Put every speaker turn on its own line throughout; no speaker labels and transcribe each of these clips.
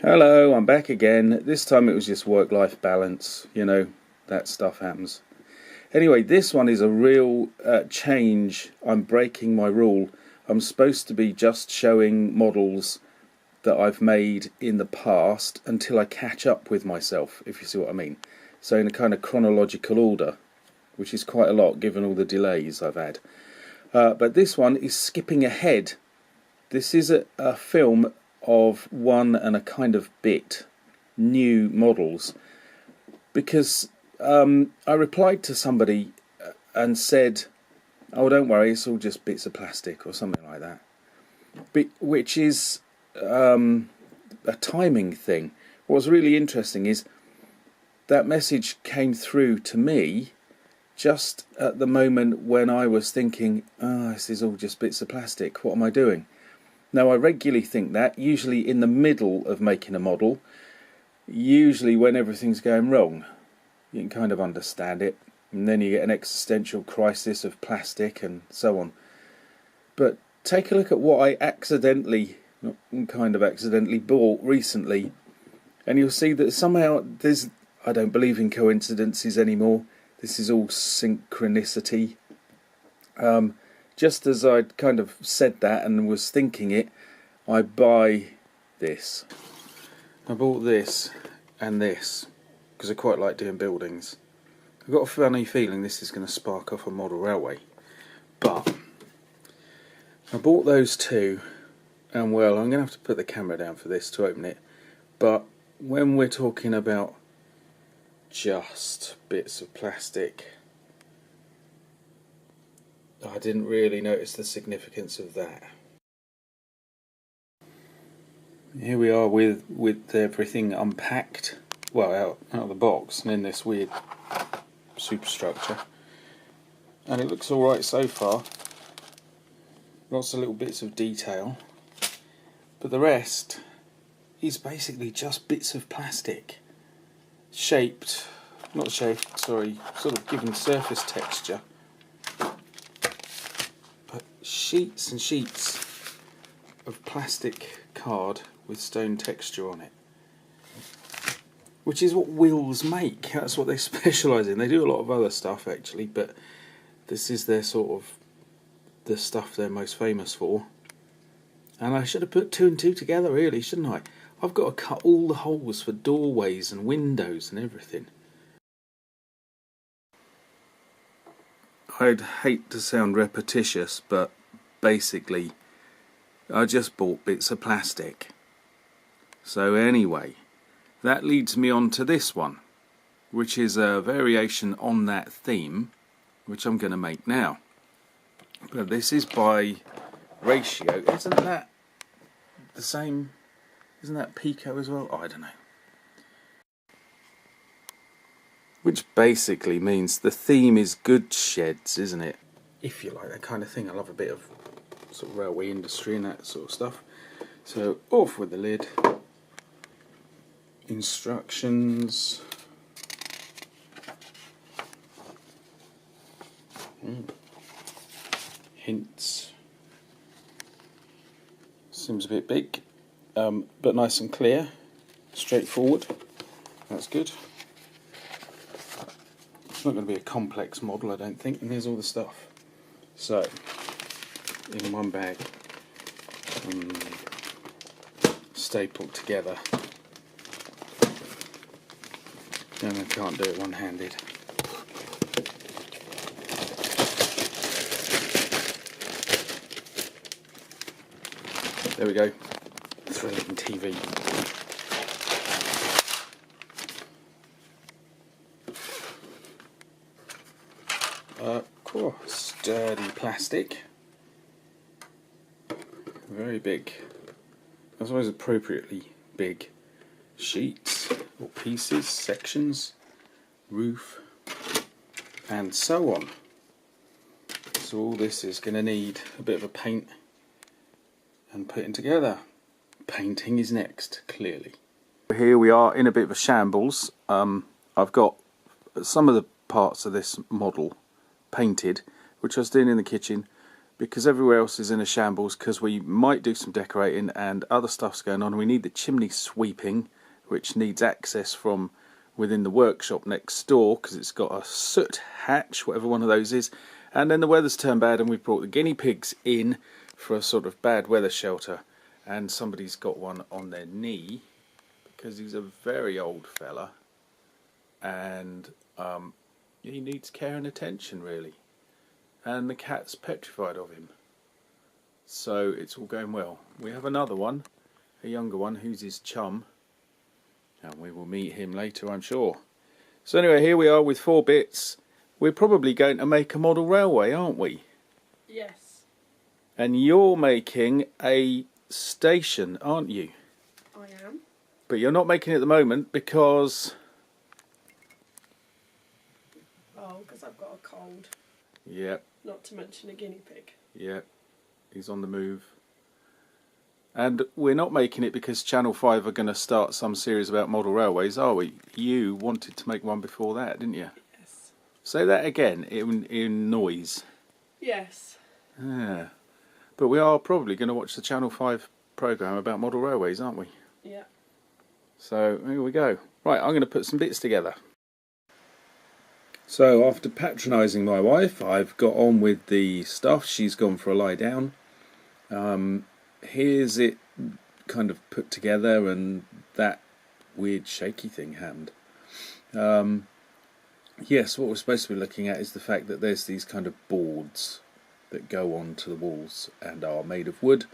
Hello, I'm back again. This time it was just work-life balance. You know, that stuff happens. Anyway, this one is a real change. I'm breaking my rule. I'm supposed to be just showing models that I've made in the past until I catch up with myself, if you see what I mean. So in a kind of chronological order, which is quite a lot given all the delays I've had. But this one is skipping ahead. This is a film of one and a kind of bit new models, because I replied to somebody and said, oh, don't worry, it's all just bits of plastic or something like that, which is a timing thing. What's really interesting is that message came through to me just at the moment when I was thinking, this is all just bits of plastic, what am I doing? Now, I regularly think that, usually in the middle of making a model, usually when everything's going wrong. You can kind of understand it, and then you get an existential crisis of plastic and so on. But take a look at what I accidentally bought recently, and you'll see that somehow I don't believe in coincidences anymore. This is all synchronicity. Just as I'd kind of said that and was thinking it, I buy this. I bought this and this because I quite like doing buildings. I've got a funny feeling this is going to spark off a model railway. But I bought those two, and well, I'm going to have to put the camera down for this to open it. But when we're talking about just bits of plastic, I didn't really notice the significance of that. Here we are with everything unpacked, well, out of the box and in this weird superstructure, and it looks alright so far. Lots of little bits of detail, but the rest is basically just bits of plastic, sort of given surface texture. Sheets and sheets of plastic card with stone texture on it, which is what wheels make. That's what they specialise in. They do a lot of other stuff actually, but this is their sort of the stuff they're most famous for. And I should have put two and two together, really, shouldn't I? I've got to cut all the holes for doorways and windows and everything. I'd hate to sound repetitious, but basically I just bought bits of plastic. So anyway, that leads me on to this one, which is a variation on that theme, which I'm going to make now. But this is by ratio. Isn't that the same? Isn't that Pico as well? Oh, I don't know. Which basically means the theme is goods sheds, isn't it? If you like that kind of thing. I love a bit of sort of railway industry and that sort of stuff. So off with the lid. Instructions. Hints. Seems a bit big, but nice and clear. Straightforward. That's good. It's not going to be a complex model, I don't think, and here's all the stuff. So, in one bag, stapled together, and I can't do it one-handed. There we go, thrilling TV. Sturdy plastic, very big, I suppose appropriately big sheets or pieces, sections, roof, and so on. So all this is going to need a bit of a paint and putting together. Painting is next, clearly. Here we are in a bit of a shambles. I've got some of the parts of this model painted, which I was doing in the kitchen, because everywhere else is in a shambles, because we might do some decorating and other stuff's going on. We need the chimney sweeping, which needs access from within the workshop next door, because it's got a soot hatch, whatever one of those is. And then the weather's turned bad and we've brought the guinea pigs in for a sort of bad weather shelter. And somebody's got one on their knee, because he's a very old fella. And he needs care and attention, really. And the cat's petrified of him. So it's all going well. We have another one, a younger one, who's his chum. And we will meet him later, I'm sure. So anyway, here we are with 4 bits. We're probably going to make a model railway, aren't we?
Yes.
And you're making a station, aren't you?
I am.
But you're not making it at the moment because...
Oh, because I've got a cold.
Yep.
Not to mention a guinea pig.
Yep. He's on the move. And we're not making it because Channel 5 are going to start some series about model railways, are we? You wanted to make one before that, didn't you?
Yes.
Say that again, in noise.
Yes.
Yeah. But we are probably going to watch the Channel 5 programme about model railways, aren't we?
Yeah.
So, here we go. Right, I'm going to put some bits together. So, after patronising my wife, I've got on with the stuff. She's gone for a lie down. Here's it kind of put together, and that weird shaky thing happened. Yes, what we're supposed to be looking at is the fact that there's these kind of boards that go onto the walls and are made of wood.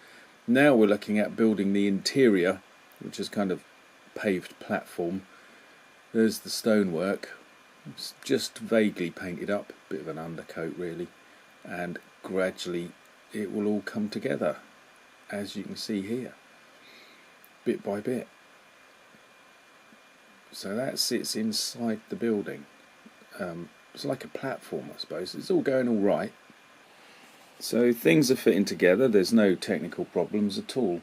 Now we're looking at building the interior, which is kind of paved platform. There's the stonework. It's just vaguely painted up, bit of an undercoat really, and gradually it will all come together, as you can see here, bit by bit. So that sits inside the building. It's like a platform, I suppose. It's all going all right. So things are fitting together, there's no technical problems at all,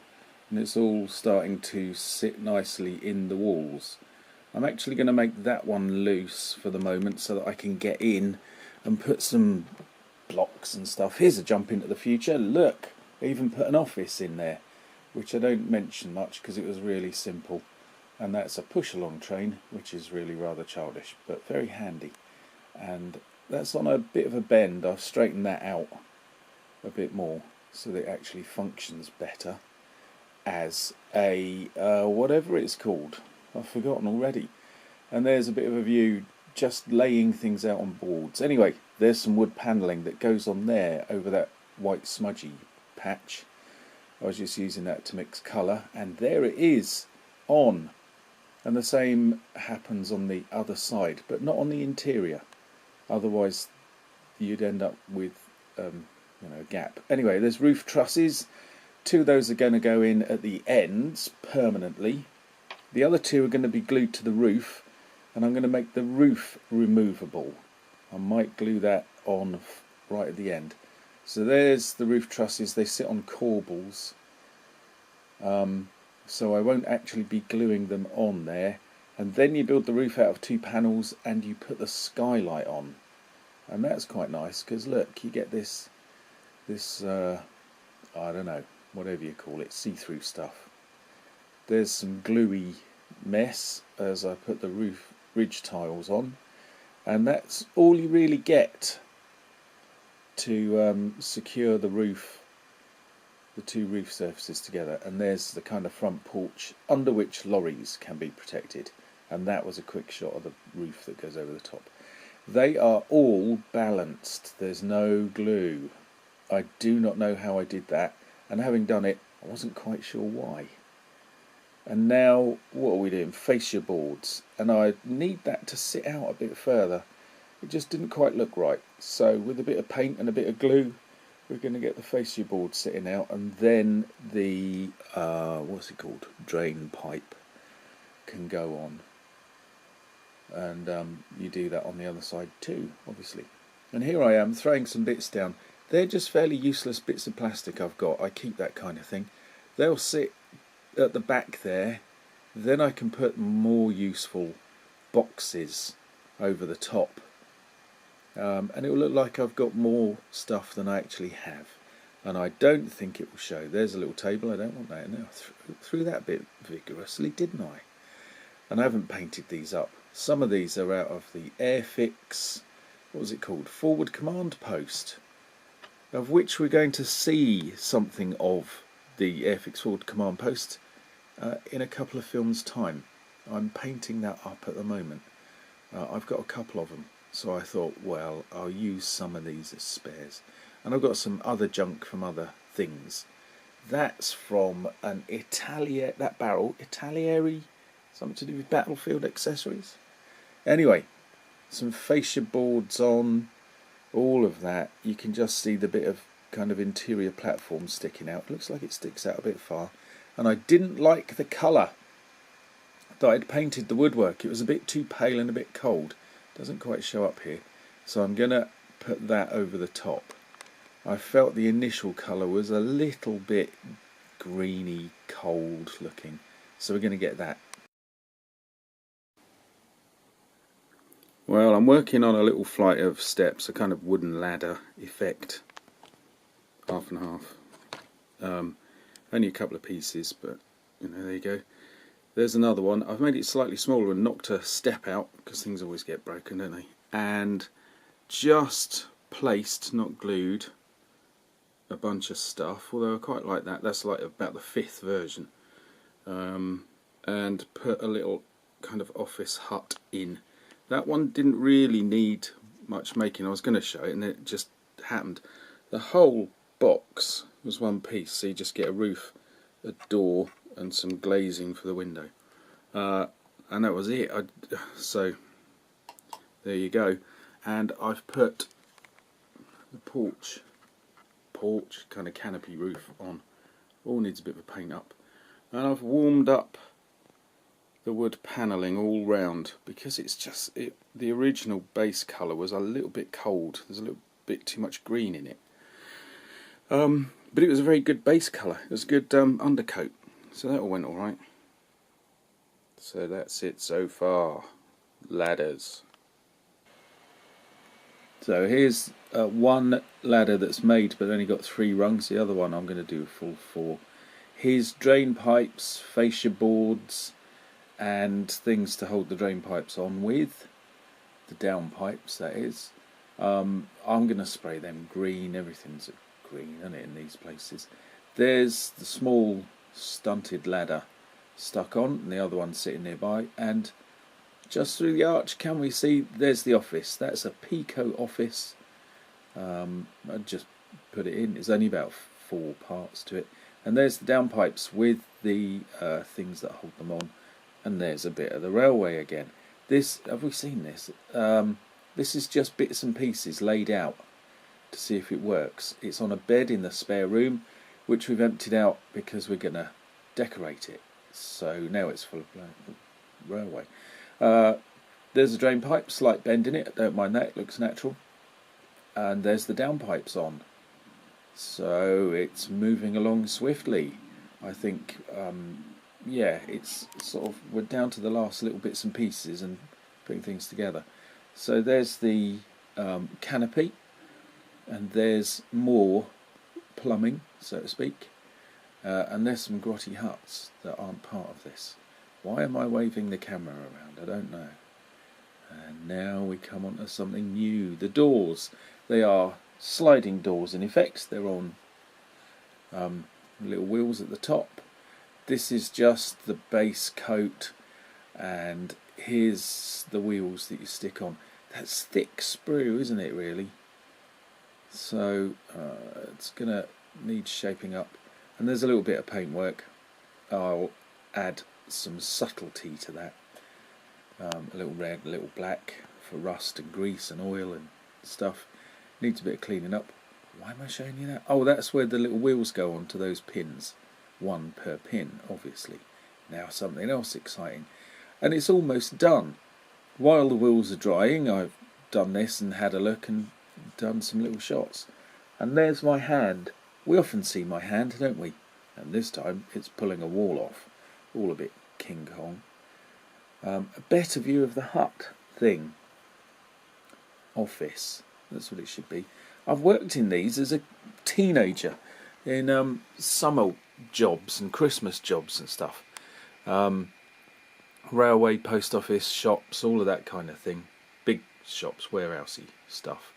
and it's all starting to sit nicely in the walls. I'm actually going to make that one loose for the moment so that I can get in and put some blocks and stuff. Here's a jump into the future. Look, I even put an office in there, which I don't mention much because it was really simple. And that's a push-along train, which is really rather childish, but very handy. And that's on a bit of a bend. I've straightened that out a bit more so that it actually functions better as a whatever it's called. I've forgotten already. And there's a bit of a view just laying things out on boards. Anyway, there's some wood panelling that goes on there over that white smudgy patch. I was just using that to mix colour, and there it is on. And the same happens on the other side, but not on the interior. Otherwise you'd end up with a gap. Anyway, there's roof trusses. 2 of those are going to go in at the ends permanently. The other 2 are going to be glued to the roof, and I'm going to make the roof removable. I might glue that on right at the end. So there's the roof trusses. They sit on corbels, so I won't actually be gluing them on there. And then you build the roof out of 2 panels and you put the skylight on, and that's quite nice because look, you get this I don't know, whatever you call it, see-through stuff. There's some gluey mess as I put the roof ridge tiles on, and that's all you really get to secure the roof, the 2 roof surfaces together. And there's the kind of front porch under which lorries can be protected, and that was a quick shot of the roof that goes over the top. They are all balanced, there's no glue. I do not know how I did that, and having done it I wasn't quite sure why. And now what are we doing? Fascia boards, and I need that to sit out a bit further. It just didn't quite look right, so with a bit of paint and a bit of glue we're going to get the fascia board sitting out, and then the what's it called, drain pipe can go on, and you do that on the other side too, obviously. And here I am throwing some bits down. They're just fairly useless bits of plastic I've got. I keep that kind of thing. They'll sit at the back there, then I can put more useful boxes over the top, and it will look like I've got more stuff than I actually have. and I don't think it will show. There's a little table, I don't want that in there. I threw that a bit vigorously, didn't I? And I haven't painted these up. Some of these are out of the Airfix, what was it called? Forward command post, of which we're going to see something of the Airfix forward command post in a couple of films' time. I'm painting that up at the moment. I've got a couple of them, so I thought, well, I'll use some of these as spares. And I've got some other junk from other things. That's from an that barrel, Italieri, something to do with battlefield accessories. Anyway, some fascia boards on, all of that. You can just see the bit of kind of interior platform sticking out. Looks like it sticks out a bit far. And I didn't like the colour that I'd painted the woodwork. It was a bit too pale and a bit cold. Doesn't quite show up here. So I'm going to put that over the top. I felt the initial colour was a little bit greeny, cold looking. So we're going to get that. Well, I'm working on a little flight of steps, a kind of wooden ladder effect. Half and half. Only a couple of pieces, but there you go. There's another one. I've made it slightly smaller and knocked a step out, because things always get broken, don't they? And just placed, not glued, a bunch of stuff, although I quite like that. That's like about the 5th version. And put a little kind of office hut in. That one didn't really need much making. I was going to show it and it just happened. The whole box was one piece, so you just get a roof, a door and some glazing for the window. And that was it. So there you go. And I've put the porch kind of canopy roof on. All needs a bit of a paint up. And I've warmed up the wood panelling all round, because it's just the original base colour was a little bit cold. There's a little bit too much green in it, but it was a very good base colour. It was a good undercoat, so that all went alright. So that's it so far. Ladders. So here's one ladder that's made but only got 3 rungs. The other one I'm going to do a full 4. Here's drain pipes, fascia boards and things to hold the drain pipes on with, the down pipes that is. I'm going to spray them green. Everything's green, isn't it, in these places. There's the small stunted ladder stuck on and the other one sitting nearby, and just through the arch can we see there's the office. That's a Pico office. I just put it in. There's only about 4 parts to it, and there's the down pipes with the things that hold them on. And there's a bit of the railway again. This, have we seen this? This is just bits and pieces laid out to see if it works. It's on a bed in the spare room, which we've emptied out because we're going to decorate it. So now it's full of railway. There's a drain pipe, slight bend in it. I don't mind that, it looks natural. And there's the downpipes on. So it's moving along swiftly. I think yeah, it's sort of, we're down to the last little bits and pieces and putting things together. So there's the canopy, and there's more plumbing, so to speak, and there's some grotty huts that aren't part of this. Why am I waving the camera around? I don't know. And now we come on to something new. The doors. They are sliding doors in effect. They're on little wheels at the top. This is just the base coat, and here's the wheels that you stick on. That's thick sprue, isn't it, really? So it's going to need shaping up. And there's a little bit of paintwork. I'll add some subtlety to that. A little red, a little black for rust and grease and oil and stuff. Needs a bit of cleaning up. Why am I showing you that? Oh, that's where the little wheels go on to those pins. 1 per pin, obviously. Now something else exciting. And it's almost done. While the wheels are drying, I've done this and had a look and done some little shots. And there's my hand. We often see my hand, don't we? And this time it's pulling a wall off. All a bit King Kong. A better view of the hut thing. Office. That's what it should be. I've worked in these as a teenager. in summer jobs and Christmas jobs and stuff. Railway, post office, shops, all of that kind of thing. Big shops, warehousey stuff.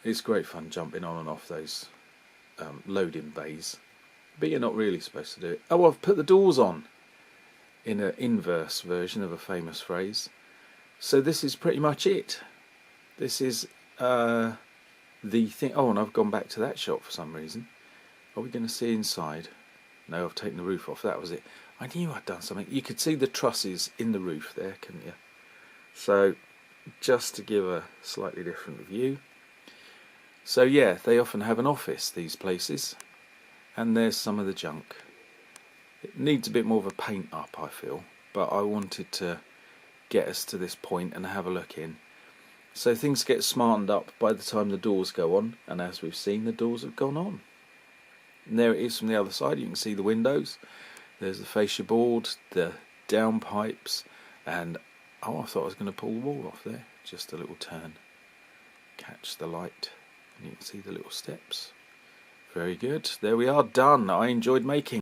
It's great fun jumping on and off those loading bays. But you're not really supposed to do it. Oh, I've put the doors on in an inverse version of a famous phrase. So this is pretty much it. This is the thing. Oh, and I've gone back to that shop for some reason. Are we going to see inside? No, I've taken the roof off. That was it. I knew I'd done something. You could see the trusses in the roof there, couldn't you? So, just to give a slightly different view. So yeah, they often have an office, these places. And there's some of the junk. It needs a bit more of a paint up, I feel. But I wanted to get us to this point and have a look in. So things get smartened up by the time the doors go on. And as we've seen, the doors have gone on. And there it is from the other side. You can see the windows. There's the fascia board, the downpipes, and oh, I thought I was going to pull the wall off there. Just a little turn. Catch the light. And you can see the little steps. Very good. There we are, done. I enjoyed making.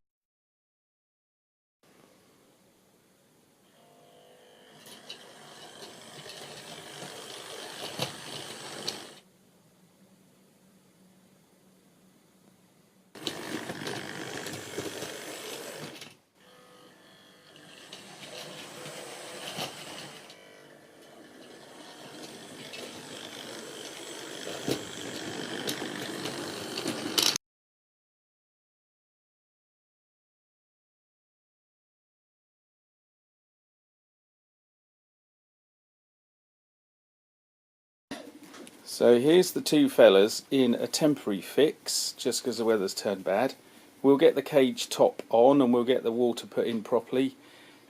So here's the two fellas in a temporary fix, just because the weather's turned bad. We'll get the cage top on and we'll get the water put in properly,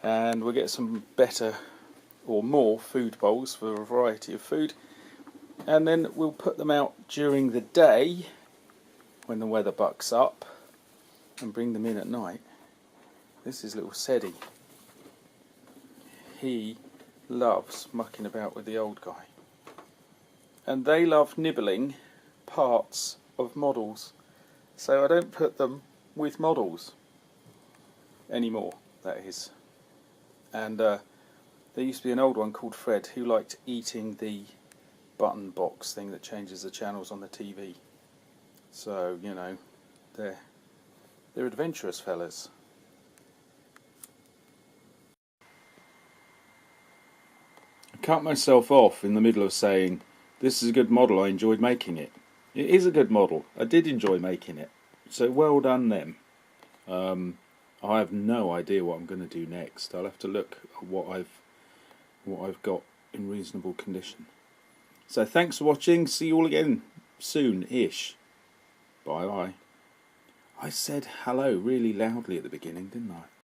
and we'll get some better or more food bowls for a variety of food, and then we'll put them out during the day when the weather bucks up and bring them in at night. This is little Seddy. He loves mucking about with the old guy. And they love nibbling parts of models. So I don't put them with models anymore, that is. And there used to be an old one called Fred who liked eating the button box thing that changes the channels on the TV. So, you know, they're adventurous fellas. I cut myself off in the middle of saying, this is a good model, I enjoyed making it. It is a good model, I did enjoy making it. So well done them. I have no idea what I'm going to do next. I'll have to look at what I've got in reasonable condition. So thanks for watching, see you all again soon-ish. Bye bye. I said hello really loudly at the beginning, didn't I?